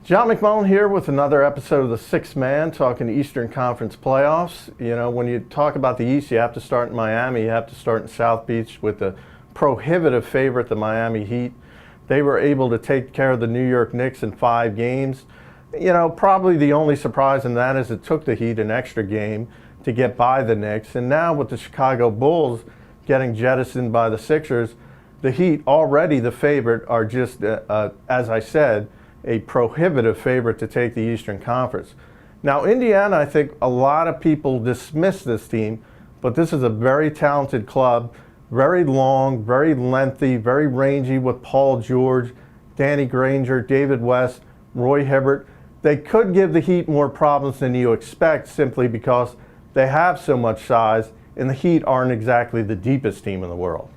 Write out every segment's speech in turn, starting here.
John McMullen here with another episode of The Sixth Man, talking Eastern Conference playoffs. You know, when you talk about the East, you have to start in Miami. You have to start in South Beach with the prohibitive favorite, the Miami Heat. They were able to take care of the New York Knicks in 5 games. You know, probably the only surprise in that is it took the Heat an extra game to get by the Knicks. And now with the Chicago Bulls getting jettisoned by the Sixers, the Heat, already the favorite, are just, as I said, a prohibitive favorite to take the Eastern Conference. Now, Indiana, I think a lot of people dismiss this team, but this is a very talented club, very long, very lengthy, very rangy with Paul George, Danny Granger, David West, Roy Hibbert. They could give the Heat more problems than you expect simply because they have so much size, and the Heat aren't exactly the deepest team in the world.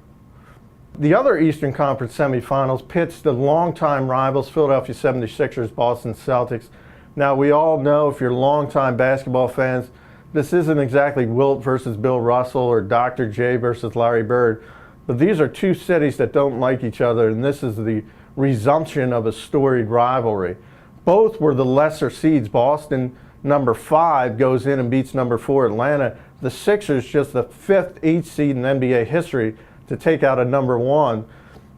The other Eastern Conference semifinals pits the longtime rivals, Philadelphia 76ers, Boston Celtics. Now, we all know, if you're longtime basketball fans, this isn't exactly Wilt versus Bill Russell or Dr. J versus Larry Bird, but these are two cities that don't like each other, and this is the resumption of a storied rivalry. Both were the lesser seeds. Boston, number 5, goes in and beats number 4 Atlanta. The Sixers, just the 5th, 8th seed in NBA history, to take out a number 1.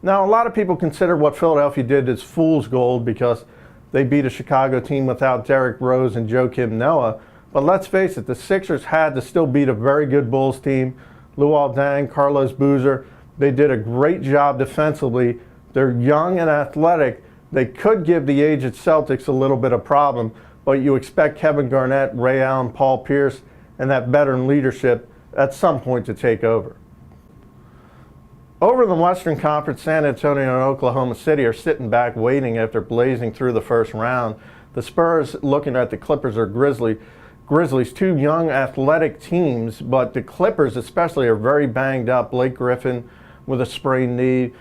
Now, a lot of people consider what Philadelphia did as fool's gold because they beat a Chicago team without Derrick Rose and Joakim Noah. But let's face it, the Sixers had to still beat a very good Bulls team. Luol Deng, Carlos Boozer, they did a great job defensively. They're young and athletic. They could give the aged Celtics a little bit of problem, but you expect Kevin Garnett, Ray Allen, Paul Pierce, and that veteran leadership at some point to take over. Over in the Western Conference, San Antonio and Oklahoma City are sitting back waiting after blazing through the first round. The Spurs, looking at the Clippers or Grizzlies, two young athletic teams, but the Clippers especially are very banged up. Blake Griffin with a sprained knee,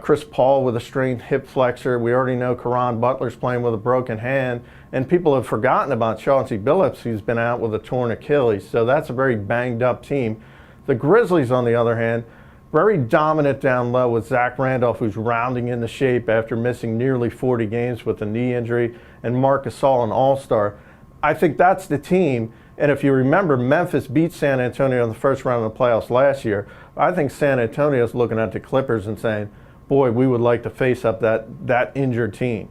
Chris Paul with a strained hip flexor. We already know Caron Butler's playing with a broken hand, and people have forgotten about Chauncey Billups, who's been out with a torn Achilles. So that's a very banged up team. The Grizzlies, on the other hand, very dominant down low with Zach Randolph, who's rounding into shape after missing nearly 40 games with a knee injury, and Marc Gasol, an all-star. I think that's the team. And if you remember, Memphis beat San Antonio in the first round of the playoffs last year. I think San Antonio's looking at the Clippers and saying, boy, we would like to face up that injured team.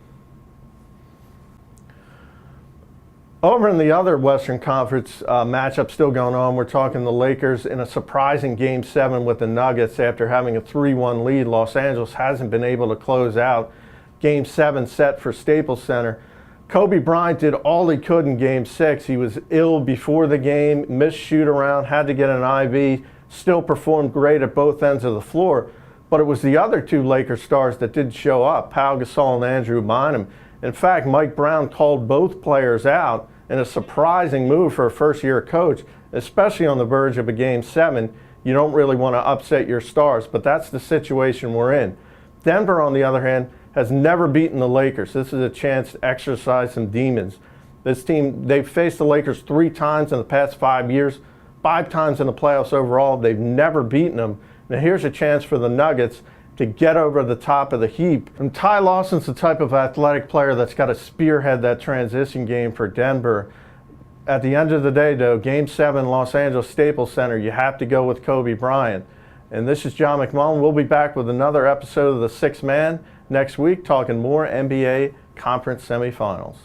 Over in the other Western Conference matchup still going on, we're talking the Lakers in a surprising Game 7 with the Nuggets after having a 3-1 lead. Los Angeles hasn't been able to close out. Game 7 set for Staples Center. Kobe Bryant did all he could in Game 6. He was ill before the game, missed shoot-around, had to get an IV, still performed great at both ends of the floor. But it was the other 2 Lakers stars that didn't show up, Pau Gasol and Andrew Bynum. In fact, Mike Brown called both players out in a surprising move for a first-year coach, especially on the verge of a Game 7. You don't really want to upset your stars, but that's the situation we're in. Denver, on the other hand, has never beaten the Lakers. This is a chance to exercise some demons. This team, they've faced the Lakers 3 times in the past 5 years, 5 times in the playoffs overall. They've never beaten them. Now here's a chance for the Nuggets to get over the top of the heap. And Ty Lawson's the type of athletic player that's got to spearhead that transition game for Denver. At the end of the day, though, Game 7, Los Angeles Staples Center, you have to go with Kobe Bryant. And this is John McMullen. We'll be back with another episode of The Sixth Man next week, talking more NBA conference semifinals.